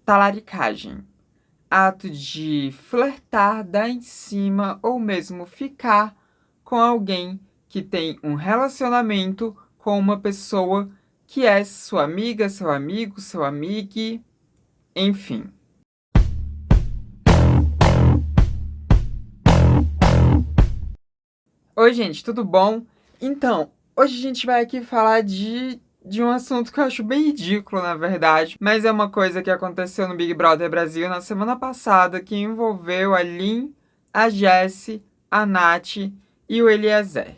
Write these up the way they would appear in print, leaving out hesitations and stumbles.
talaricagem. Ato de flertar, dar em cima ou mesmo ficar com alguém que tem um relacionamento com uma pessoa que é sua amiga, seu amigo, seu amigue, enfim. Oi, gente, tudo bom? Então, hoje a gente vai aqui falar de um assunto que eu acho bem ridículo, na verdade, mas é uma coisa que aconteceu no Big Brother Brasil na semana passada, que envolveu a Lin, a Jessie, a Nath e o Eliezer.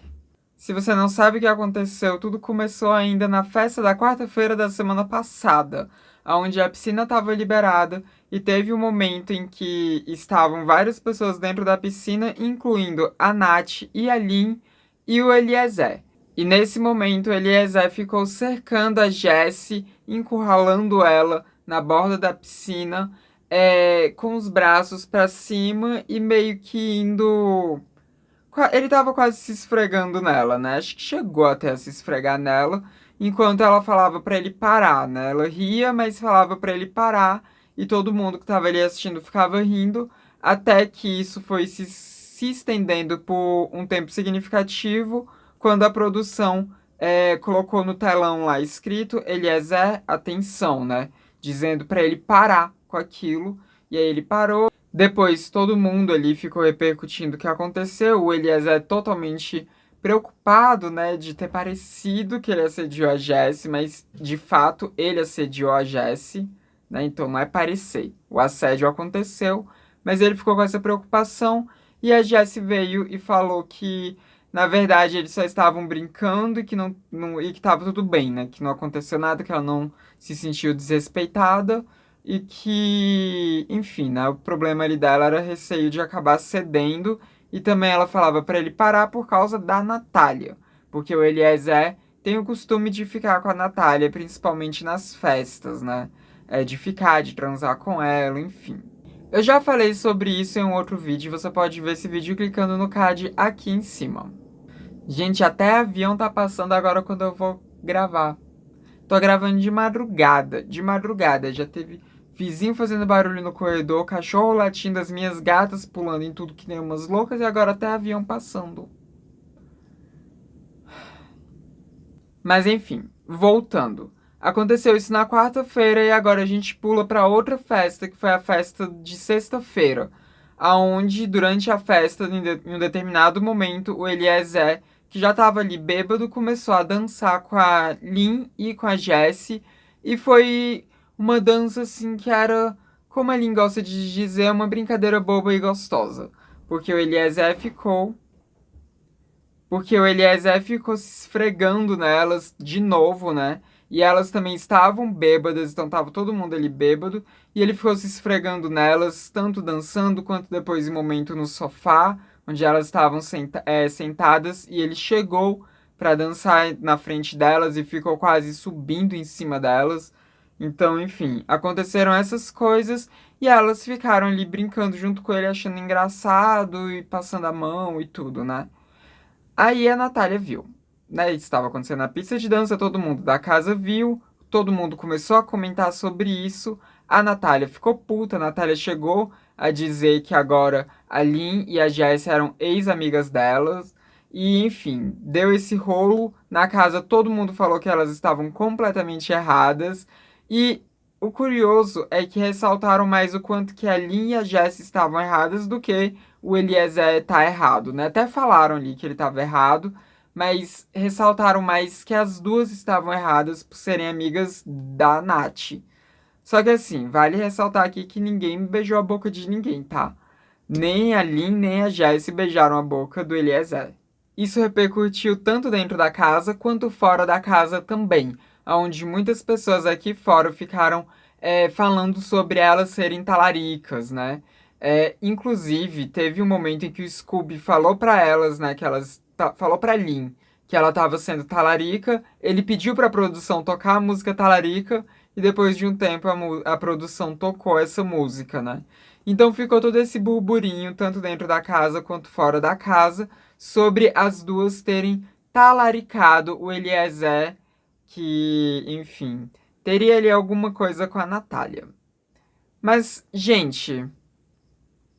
Se você não sabe o que aconteceu, tudo começou ainda na festa da quarta-feira da semana passada, onde a piscina estava liberada e teve um momento em que estavam várias pessoas dentro da piscina, incluindo a Nath e a Lin e o Eliezer. E nesse momento, o Eliezer ficou cercando a Jessie, encurralando ela na borda da piscina, com os braços para cima e meio que indo. Ele tava quase se esfregando nela, né? Acho que chegou até a se esfregar nela, enquanto ela falava pra ele parar, né? Ela ria, mas falava pra ele parar, e todo mundo que tava ali assistindo ficava rindo, até que isso foi se estendendo por um tempo significativo, quando a produção colocou no telão lá escrito Eliezer, atenção, né? Dizendo pra ele parar com aquilo, e aí ele parou. Depois todo mundo ali ficou repercutindo o que aconteceu. O Eliezer é totalmente preocupado, né, de ter parecido que ele assediou a Jessie, mas de fato ele assediou a Jessie, né? Então não é parecer. O assédio aconteceu, mas ele ficou com essa preocupação e a Jessie veio e falou que na verdade eles só estavam brincando e que e que tava tudo bem, né? Que não aconteceu nada, que ela não se sentiu desrespeitada. E que, enfim, né, o problema ali dela era receio de acabar cedendo. E também ela falava pra ele parar por causa da Natália. Porque o Eliezer tem o costume de ficar com a Natália, principalmente nas festas, né? De ficar, de transar com ela, enfim. Eu já falei sobre isso em um outro vídeo. Você pode ver esse vídeo clicando no card aqui em cima. Gente, até avião tá passando agora quando eu vou gravar. Tô gravando de madrugada. De madrugada. Já teve vizinho fazendo barulho no corredor, cachorro latindo, as minhas gatas pulando em tudo que nem umas loucas e agora até avião passando. Mas enfim, voltando. Aconteceu isso na quarta-feira e agora a gente pula para outra festa, que foi a festa de sexta-feira, aonde durante a festa, em um determinado momento, o Eliezer, que já estava ali bêbado, começou a dançar com a Lin e com a Jessie, e foi uma dança assim que era, como a Lin gosta de dizer, uma brincadeira boba e gostosa, porque o Eliezer ficou porque o Eliezer ficou se esfregando nelas de novo, né? E elas também estavam bêbadas, então tava todo mundo ali bêbado. E ele ficou se esfregando nelas, tanto dançando quanto depois em momento no sofá, onde elas estavam sentadas. E ele chegou pra dançar na frente delas e ficou quase subindo em cima delas. Então, enfim, aconteceram essas coisas e elas ficaram ali brincando junto com ele, achando engraçado e passando a mão e tudo, né? Aí a Natália viu, né? Estava acontecendo a pista de dança, todo mundo da casa viu, todo mundo começou a comentar sobre isso. A Natália ficou puta, a Natália chegou a dizer que agora a Lin e a Jess eram ex-amigas delas. E, enfim, deu esse rolo. Na casa todo mundo falou que elas estavam completamente erradas. E o curioso é que ressaltaram mais o quanto que a Lin e a Jess estavam erradas do que o Eliezer tá errado, né? Até falaram ali que ele estava errado, mas ressaltaram mais que as duas estavam erradas por serem amigas da Nath. Só que assim, vale ressaltar aqui que ninguém beijou a boca de ninguém, tá? Nem a Lin, nem a Jessie beijaram a boca do Eliezer. Isso repercutiu tanto dentro da casa quanto fora da casa também, onde muitas pessoas aqui fora ficaram falando sobre elas serem talaricas, né? Inclusive, teve um momento em que o Scooby falou pra elas, né, que falou pra Lin que ela tava sendo talarica, ele pediu pra produção tocar a música talarica e depois de um tempo a produção tocou essa música, né? Então ficou todo esse burburinho, tanto dentro da casa quanto fora da casa, sobre as duas terem talaricado o Eliezer, que, enfim, teria ali alguma coisa com a Natália. Mas, gente,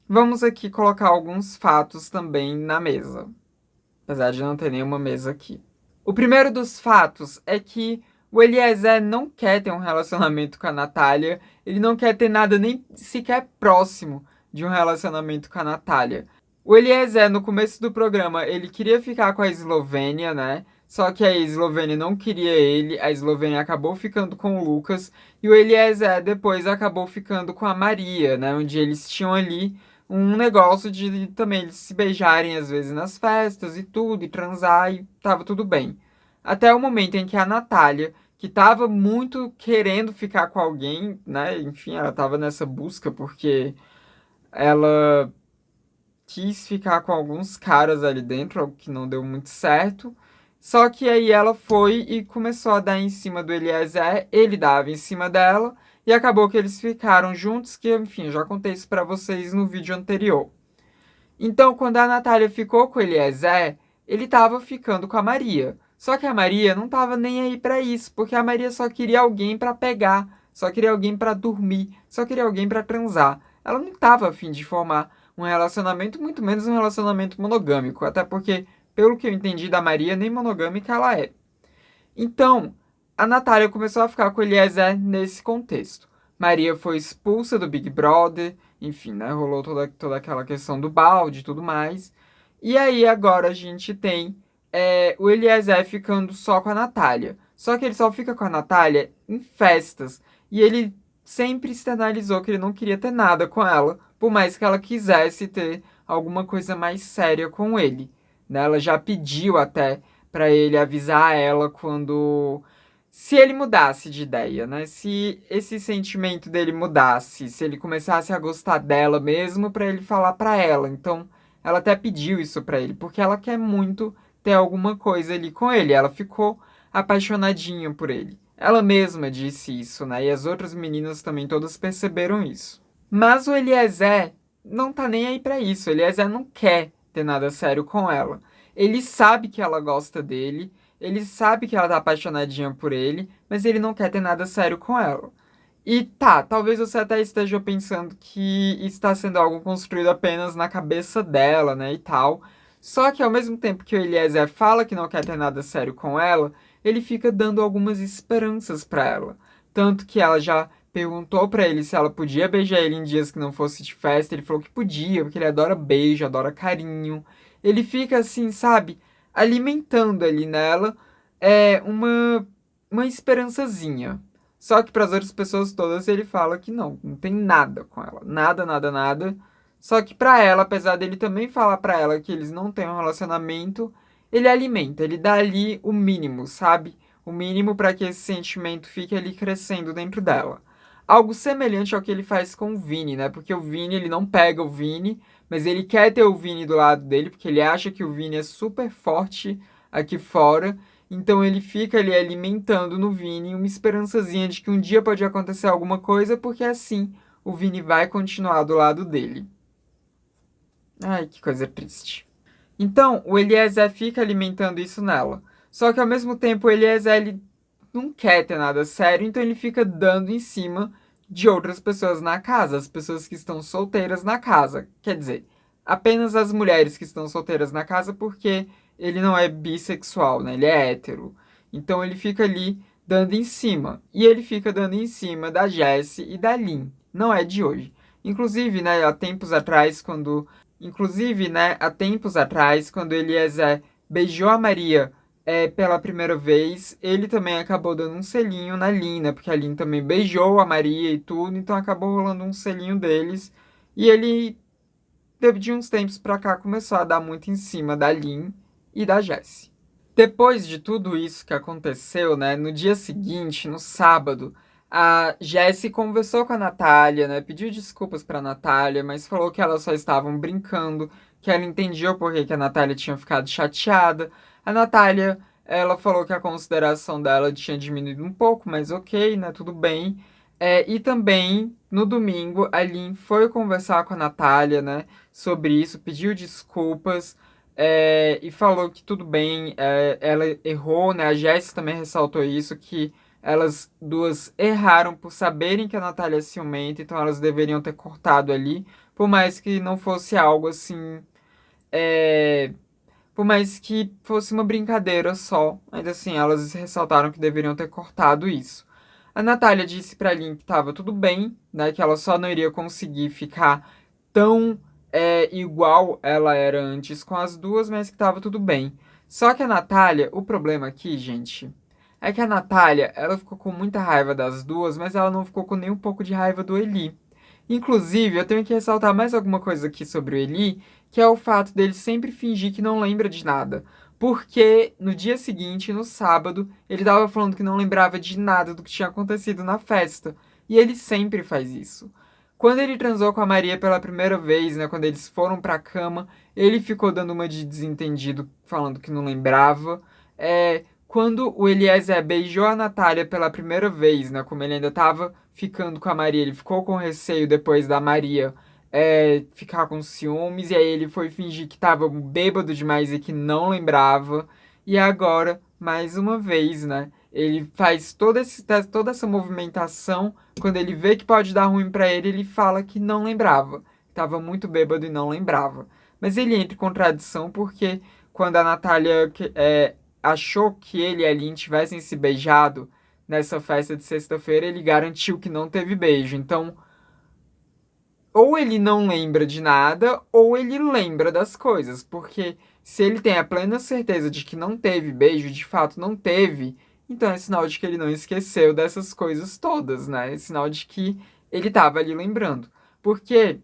vamos aqui colocar alguns fatos também na mesa. Apesar de não ter nenhuma mesa aqui. O primeiro dos fatos é que o Eliezer não quer ter um relacionamento com a Natália. Ele não quer ter nada nem sequer próximo de um relacionamento com a Natália. O Eliezer, no começo do programa, ele queria ficar com a Eslovênia, né? Só que a Eslovênia não queria ele, a Eslovênia acabou ficando com o Lucas, e o Eliezer depois acabou ficando com a Maria, né? Onde eles tinham ali um negócio de também eles se beijarem às vezes nas festas e tudo, e transar, e tava tudo bem. Até o momento em que a Natália, que tava muito querendo ficar com alguém, né? Enfim, ela tava nessa busca porque ela quis ficar com alguns caras ali dentro, o que não deu muito certo. Só que aí ela foi e começou a dar em cima do Eliezer, ele dava em cima dela, e acabou que eles ficaram juntos, que enfim, eu já contei isso pra vocês no vídeo anterior. Então, quando a Natália ficou com o Eliezer, ele tava ficando com a Maria. Só que a Maria não tava nem aí pra isso, porque a Maria só queria alguém pra pegar, só queria alguém pra dormir, só queria alguém pra transar. Ela não tava afim de formar um relacionamento, muito menos um relacionamento monogâmico, até porque, pelo que eu entendi da Maria, nem monogâmica ela é. Então, a Natália começou a ficar com o Eliezer nesse contexto. Maria foi expulsa do Big Brother, enfim, né? Rolou toda aquela questão do balde e tudo mais. E aí agora a gente tem o Eliezer ficando só com a Natália. Só que ele só fica com a Natália em festas. E ele sempre externalizou que ele não queria ter nada com ela, por mais que ela quisesse ter alguma coisa mais séria com ele. Né? Ela já pediu até para ele avisar ela quando se ele mudasse de ideia, né? Se esse sentimento dele mudasse, se ele começasse a gostar dela mesmo, para ele falar para ela. Então, ela até pediu isso para ele, porque ela quer muito ter alguma coisa ali com ele. Ela ficou apaixonadinha por ele. Ela mesma disse isso, né? E as outras meninas também todas perceberam isso. Mas o Eliezer não tá nem aí pra isso. O Eliezer não quer ter nada sério com ela. Ele sabe que ela gosta dele, ele sabe que ela tá apaixonadinha por ele, mas ele não quer ter nada sério com ela. E tá, talvez você até esteja pensando que está sendo algo construído apenas na cabeça dela, né, e tal. Só que ao mesmo tempo que o Eliezer fala que não quer ter nada sério com ela, ele fica dando algumas esperanças pra ela. Tanto que ela já perguntou pra ele se ela podia beijar ele em dias que não fosse de festa, ele falou que podia, porque ele adora beijo, adora carinho. Ele fica assim, sabe, alimentando ali nela uma esperançazinha. Só que para as outras pessoas todas ele fala que não tem nada com ela, nada, nada, nada. Só que para ela, apesar dele também falar para ela que eles não têm um relacionamento, ele alimenta, ele dá ali o mínimo, sabe? O mínimo para que esse sentimento fique ali crescendo dentro dela. Algo semelhante ao que ele faz com o Vini, né? Porque o Vini, ele não pega o Vini, mas ele quer ter o Vini do lado dele, porque ele acha que o Vini é super forte aqui fora. Então ele fica ali alimentando no Vini uma esperançazinha de que um dia pode acontecer alguma coisa, porque assim o Vini vai continuar do lado dele. Ai, que coisa triste. Então, o Eliezer fica alimentando isso nela. Só que ao mesmo tempo, o Eliezer ele não quer ter nada sério, então ele fica dando em cima de outras pessoas na casa, as pessoas que estão solteiras na casa. Quer dizer, apenas as mulheres que estão solteiras na casa, porque ele não é bissexual, né? Ele é hétero. Então ele fica ali dando em cima. E ele fica dando em cima da Jessie e da Lynn. Não é de hoje. Inclusive, né, há tempos atrás, quando Eliezer beijou a Maria pela primeira vez, ele também acabou dando um selinho na Lin, né? Porque a Lin também beijou a Maria e tudo, então acabou rolando um selinho deles. E ele, de uns tempos pra cá, começou a dar muito em cima da Lin e da Jessie. Depois de tudo isso que aconteceu, né, no dia seguinte, no sábado, a Jessie conversou com a Natália, né, pediu desculpas pra Natália, mas falou que elas só estavam brincando, que ela entendia o porquê que a Natália tinha ficado chateada. A Natália, ela falou que a consideração dela tinha diminuído um pouco, mas ok, né, tudo bem. E também, no domingo, a Lin foi conversar com a Natália, né, sobre isso, pediu desculpas, e falou que tudo bem, ela errou, né? A Jess também ressaltou isso, que elas duas erraram por saberem que a Natália é ciumenta, então elas deveriam ter cortado ali, por mais que não fosse algo assim. É, por mais que fosse uma brincadeira só, ainda assim, elas ressaltaram que deveriam ter cortado isso. A Natália disse pra Lin que tava tudo bem, né? Que ela só não iria conseguir ficar tão igual ela era antes com as duas, mas que tava tudo bem. Só que a Natália, o problema aqui, gente, é que a Natália, ela ficou com muita raiva das duas, mas ela não ficou com nem um pouco de raiva do Eli. Inclusive, eu tenho que ressaltar mais alguma coisa aqui sobre o Eli, que é o fato dele sempre fingir que não lembra de nada. Porque no dia seguinte, no sábado, ele tava falando que não lembrava de nada do que tinha acontecido na festa. E ele sempre faz isso. Quando ele transou com a Maria pela primeira vez, né, quando eles foram pra cama, ele ficou dando uma de desentendido, falando que não lembrava. Quando o Eliezer beijou a Natália pela primeira vez, né, como ele ainda tava ficando com a Maria, ele ficou com receio depois da Maria ficar com ciúmes, e aí ele foi fingir que tava bêbado demais e que não lembrava. E agora, mais uma vez, né? Ele faz toda essa movimentação. Quando ele vê que pode dar ruim pra ele, ele fala que não lembrava. Tava muito bêbado e não lembrava. Mas ele entra em contradição porque quando a Natália achou que ele e a Lynn tivessem se beijado nessa festa de sexta-feira, ele garantiu que não teve beijo. Então, ou ele não lembra de nada, ou ele lembra das coisas. Porque se ele tem a plena certeza de que não teve beijo, de fato não teve, então é sinal de que ele não esqueceu dessas coisas todas, né? É sinal de que ele tava ali lembrando. Porque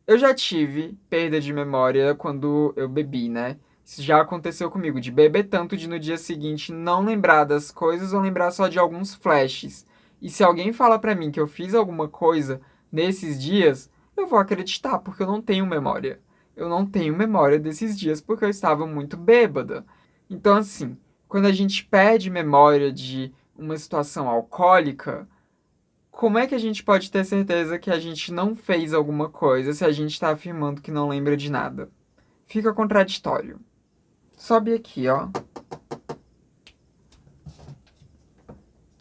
eu já tive perda de memória quando eu bebi, né? Isso já aconteceu comigo, de beber tanto de no dia seguinte não lembrar das coisas ou lembrar só de alguns flashes. E se alguém fala pra mim que eu fiz alguma coisa nesses dias, eu vou acreditar, porque eu não tenho memória. Eu não tenho memória desses dias porque eu estava muito bêbada. Então, assim, quando a gente perde memória de uma situação alcoólica, como é que a gente pode ter certeza que a gente não fez alguma coisa se a gente está afirmando que não lembra de nada? Fica contraditório. Sobe aqui, ó.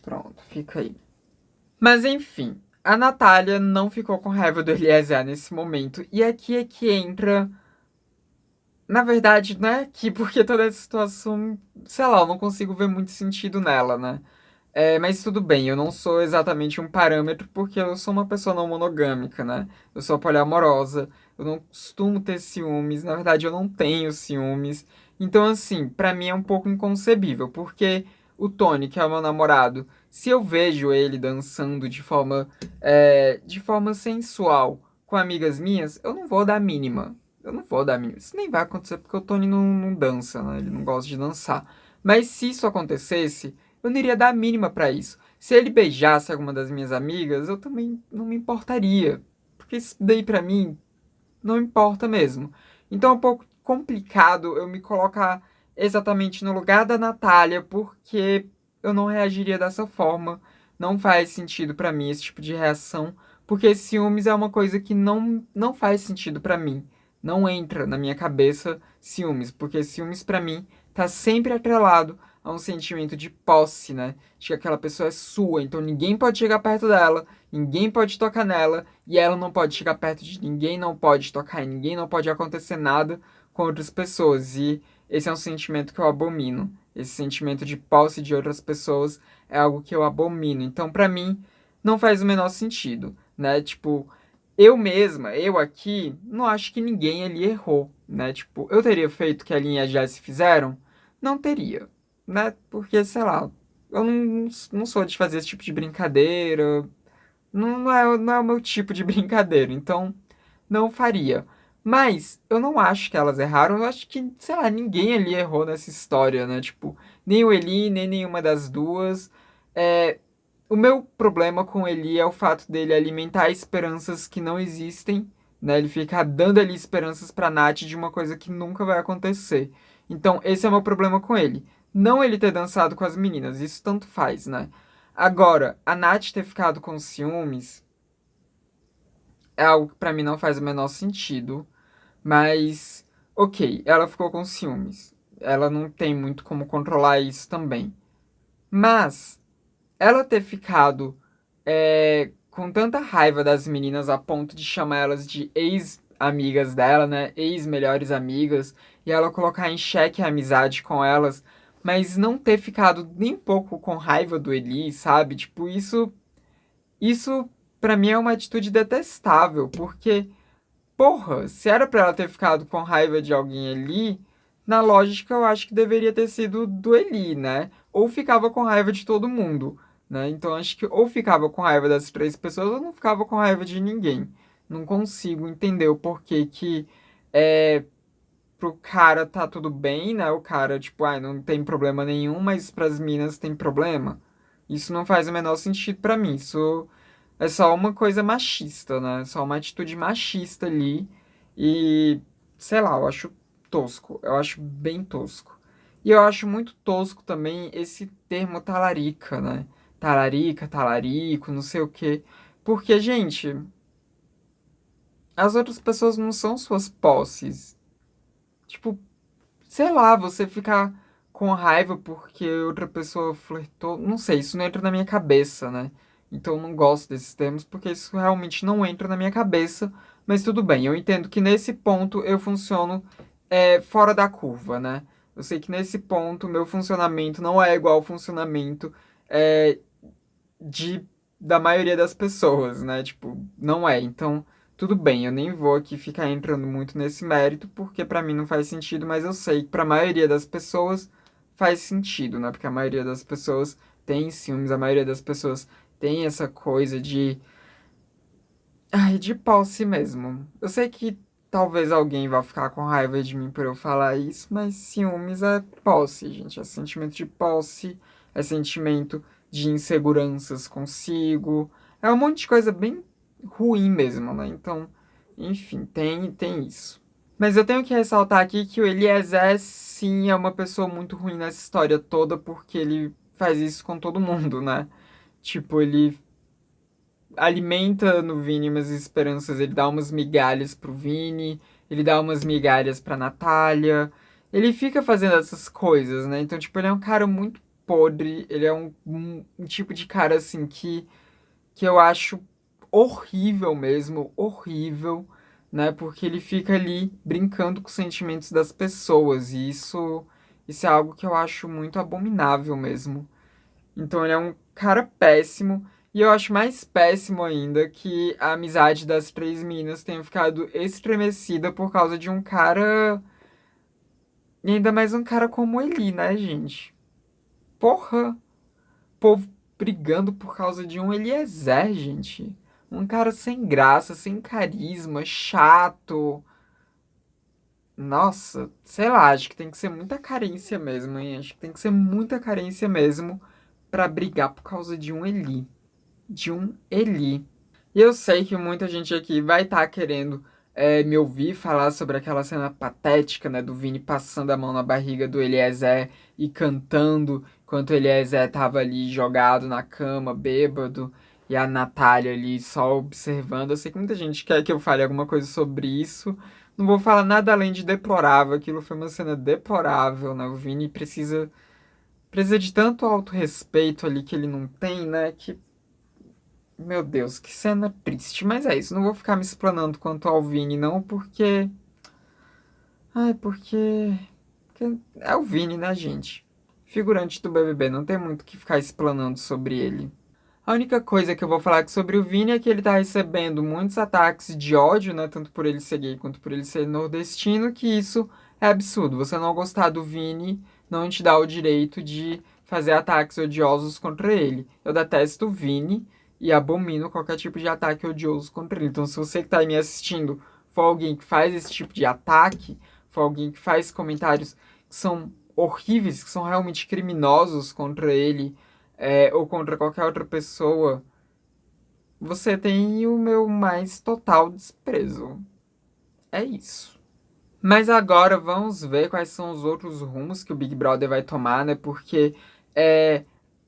Pronto, fica aí. Mas enfim, a Natália não ficou com raiva do Eliezer nesse momento. E aqui é que entra. Na verdade, não é aqui, porque toda essa situação, sei lá, eu não consigo ver muito sentido nela, né? Mas tudo bem, eu não sou exatamente um parâmetro porque eu sou uma pessoa não monogâmica, né? Eu sou poliamorosa, eu não costumo ter ciúmes, na verdade eu não tenho ciúmes. Então, assim, pra mim é um pouco inconcebível, porque o Tony, que é o meu namorado, se eu vejo ele dançando de forma sensual com amigas minhas, eu não vou dar a mínima. Eu não vou dar a mínima. Isso nem vai acontecer porque o Tony não dança, né? Ele não gosta de dançar. Mas se isso acontecesse, eu não iria dar a mínima pra isso. Se ele beijasse alguma das minhas amigas, eu também não me importaria. Porque isso daí pra mim não importa mesmo. Então é um pouco complicado eu me colocar exatamente no lugar da Natália, porque eu não reagiria dessa forma. Não faz sentido pra mim esse tipo de reação, porque ciúmes é uma coisa que não faz sentido pra mim. Não entra na minha cabeça ciúmes, porque ciúmes pra mim tá sempre atrelado a um sentimento de posse, né? De que aquela pessoa é sua, então ninguém pode chegar perto dela, ninguém pode tocar nela, e ela não pode chegar perto de ninguém, não pode tocar em ninguém, não pode acontecer nada com outras pessoas. E esse é um sentimento que eu abomino. Esse sentimento de posse de outras pessoas é algo que eu abomino. Então, pra mim, não faz o menor sentido, né? Tipo, eu mesma, eu aqui, não acho que ninguém ali errou, né? Tipo, eu teria feito o que a Linha e a Jess fizeram? Não teria, né? Porque, sei lá, eu não sou de fazer esse tipo de brincadeira, não é o meu tipo de brincadeira, então não faria. Mas eu não acho que elas erraram, eu acho que, sei lá, ninguém ali errou nessa história, né? Tipo, nem o Eli, nem nenhuma das duas. É, o meu problema com o Eli é o fato dele alimentar esperanças que não existem, né? Ele ficar dando ali esperanças pra Nath de uma coisa que nunca vai acontecer. Então, esse é o meu problema com ele. Não ele ter dançado com as meninas, isso tanto faz, né? Agora, a Nath ter ficado com ciúmes é algo que pra mim não faz o menor sentido. Mas, ok, ela ficou com ciúmes. Ela não tem muito como controlar isso também. Mas ela ter ficado com tanta raiva das meninas a ponto de chamar elas de ex-amigas dela, né? Ex-melhores amigas, e ela colocar em xeque a amizade com elas, mas não ter ficado nem um pouco com raiva do Eli, sabe? Tipo, isso pra mim é uma atitude detestável, porque, porra, se era pra ela ter ficado com raiva de alguém ali, na lógica eu acho que deveria ter sido do Eli, né? Ou ficava com raiva de todo mundo, né? Então acho que ou ficava com raiva das três pessoas ou não ficava com raiva de ninguém. Não consigo entender o porquê que pro cara tá tudo bem, né? O cara, tipo, ai, não tem problema nenhum, mas pras minas tem problema. Isso não faz o menor sentido pra mim. Isso é só uma coisa machista, né? Só uma atitude machista ali. E, sei lá, eu acho tosco. Eu acho bem tosco. E eu acho muito tosco também esse termo talarica, né? Talarica, talarico, não sei o quê. Porque, gente, as outras pessoas não são suas posses. Tipo, sei lá, você ficar com raiva porque outra pessoa flertou. Não sei, isso não entra na minha cabeça, né? Então eu não gosto desses termos porque isso realmente não entra na minha cabeça. Mas tudo bem, eu entendo que nesse ponto eu funciono fora da curva, né? Eu sei que nesse ponto meu funcionamento não é igual ao funcionamento é, de da maioria das pessoas, né? Tipo, não é. Então, tudo bem, eu nem vou aqui ficar entrando muito nesse mérito, porque pra mim não faz sentido, mas eu sei que pra maioria das pessoas faz sentido, né? Porque a maioria das pessoas tem ciúmes, a maioria das pessoas tem essa coisa de, ai, de posse mesmo. Eu sei que talvez alguém vá ficar com raiva de mim por eu falar isso, mas ciúmes é posse, gente. É sentimento de posse, é sentimento de inseguranças consigo. É um monte de coisa bem ruim mesmo, né? Então, enfim, tem isso. Mas eu tenho que ressaltar aqui que o Eliezer, sim, é uma pessoa muito ruim nessa história toda, porque ele faz isso com todo mundo, né? Tipo, ele alimenta no Vini umas esperanças, ele dá umas migalhas pro Vini, ele dá umas migalhas pra Natália. Ele fica fazendo essas coisas, né? Então, tipo, ele é um cara muito podre, ele é um tipo de cara assim que eu acho horrível mesmo, horrível, né? Porque ele fica ali brincando com os sentimentos das pessoas, e isso é algo que eu acho muito abominável mesmo. Então ele é um cara péssimo. E eu acho mais péssimo ainda que a amizade das três meninas tenha ficado estremecida por causa de um cara. E ainda mais um cara como ele, né, gente? Porra! Povo brigando por causa de um Eliezer, gente. Um cara sem graça, sem carisma, chato. Nossa, sei lá, acho que tem que ser muita carência mesmo, hein? Acho que tem que ser muita carência mesmo pra brigar por causa de um Eli. De um Eli. E eu sei que muita gente aqui vai estar querendo me ouvir falar sobre aquela cena patética, né, do Vini passando a mão na barriga do Eliezer e cantando, enquanto o Eliezer tava ali jogado na cama, bêbado, e a Natália ali só observando. Eu sei que muita gente quer que eu fale alguma coisa sobre isso. Não vou falar nada além de deplorável. Aquilo foi uma cena deplorável, né? O Vini precisa de tanto autorrespeito ali que ele não tem, né? Que meu Deus, que cena triste. Mas é isso, não vou ficar me explanando quanto ao Vini, não, porque. Ai, porque é o Vini, né, gente? Figurante do BBB, não tem muito o que ficar explanando sobre ele. A única coisa que eu vou falar aqui sobre o Vini é que ele tá recebendo muitos ataques de ódio, né? Tanto por ele ser gay quanto por ele ser nordestino, que isso é absurdo. Você não gostar do Vini não te dá o direito de fazer ataques odiosos contra ele. Eu detesto o Vini e abomino qualquer tipo de ataque odioso contra ele. Então, se você que tá aí me assistindo for alguém que faz esse tipo de ataque, for alguém que faz comentários que são horríveis, que são realmente criminosos contra ele ou contra qualquer outra pessoa, você tem o meu mais total desprezo. É isso. Mas agora vamos ver quais são os outros rumos que o Big Brother vai tomar, né? Porque é,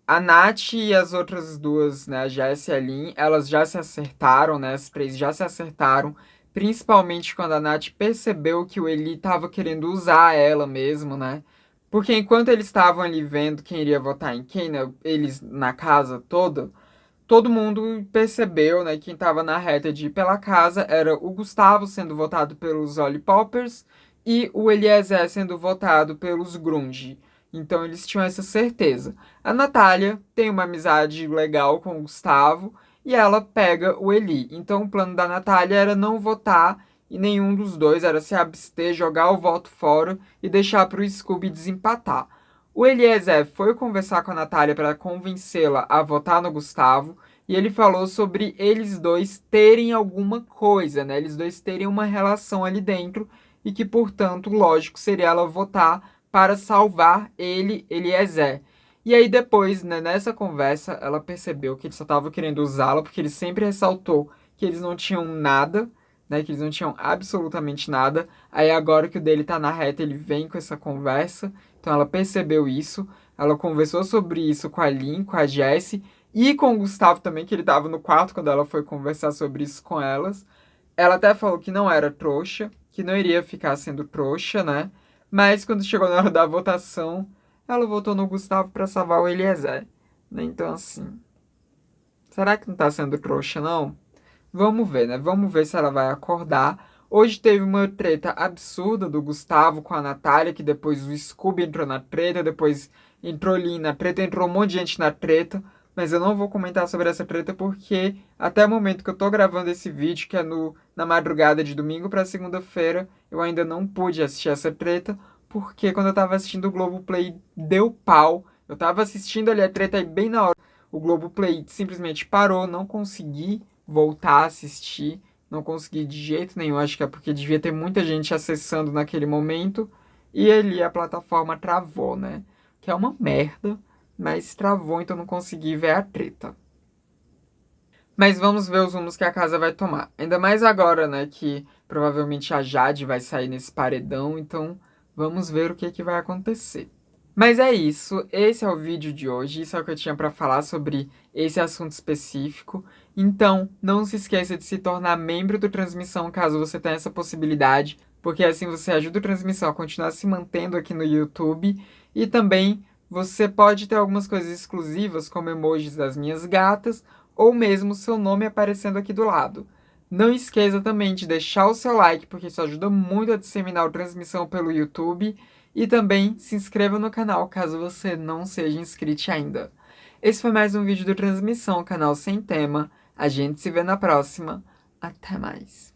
a Nath e as outras duas, né? A Jess e a Lin, elas já se acertaram, né? As três já se acertaram. Principalmente quando a Nath percebeu que o Eli tava querendo usar ela mesmo, né? Porque enquanto eles estavam ali vendo quem iria votar em quem, né, eles na casa toda, todo mundo percebeu, né, quem estava na reta de ir pela casa era o Gustavo sendo votado pelos Lollipoppers e o Eliezer sendo votado pelos Grunge. Então eles tinham essa certeza. A Natália tem uma amizade legal com o Gustavo e ela pega o Eli. Então o plano da Natália era não votar em nenhum dos dois, era se abster, jogar o voto fora e deixar para o Scooby desempatar. O Eliezer foi conversar com a Natália para convencê-la a votar no Gustavo. E ele falou sobre eles dois terem alguma coisa, né? Eles dois terem uma relação ali dentro. E que, portanto, lógico, seria ela votar para salvar ele, Eliezer. E aí depois, né, nessa conversa, ela percebeu que ele só estava querendo usá-la, porque ele sempre ressaltou que eles não tinham nada, né? Que eles não tinham absolutamente nada. Aí agora que o dele tá na reta, ele vem com essa conversa. Então ela percebeu isso. Ela conversou sobre isso com a Lynn, com a Jessie e com o Gustavo também, que ele tava no quarto quando ela foi conversar sobre isso com elas. Ela até falou que não era trouxa, que não iria ficar sendo trouxa, né? Mas quando chegou na hora da votação, ela votou no Gustavo pra salvar o Eliezer. Né? Então, assim, será que não tá sendo trouxa, não? Vamos ver, né? Vamos ver se ela vai acordar. Hoje teve uma treta absurda do Gustavo com a Natália, que depois o Scooby entrou na treta, depois entrou Lin na treta, entrou um monte de gente na treta. Mas eu não vou comentar sobre essa treta porque até o momento que eu tô gravando esse vídeo, que é na madrugada de domingo pra segunda-feira, eu ainda não pude assistir essa treta, porque quando eu tava assistindo o Globoplay deu pau. Eu tava assistindo ali a treta e bem na hora o Globoplay simplesmente parou, não consegui voltar a assistir. Não consegui de jeito nenhum. Acho que é porque devia ter muita gente acessando naquele momento. E ali a plataforma travou, né? Que é uma merda, mas travou, então não consegui ver a treta. Mas vamos ver os rumos que a casa vai tomar. Ainda mais agora, né? Que provavelmente a Jade vai sair nesse paredão. Então vamos ver o que, que vai acontecer. Mas é isso, esse é o vídeo de hoje, isso é o que eu tinha para falar sobre esse assunto específico. Então, não se esqueça de se tornar membro do Transmissão caso você tenha essa possibilidade, porque assim você ajuda o Transmissão a continuar se mantendo aqui no YouTube e também você pode ter algumas coisas exclusivas, como emojis das minhas gatas, ou mesmo seu nome aparecendo aqui do lado. Não esqueça também de deixar o seu like, porque isso ajuda muito a disseminar o Transmissão pelo YouTube. E também se inscreva no canal caso você não seja inscrito ainda. Esse foi mais um vídeo do Transmissão, canal sem tema. A gente se vê na próxima. Até mais.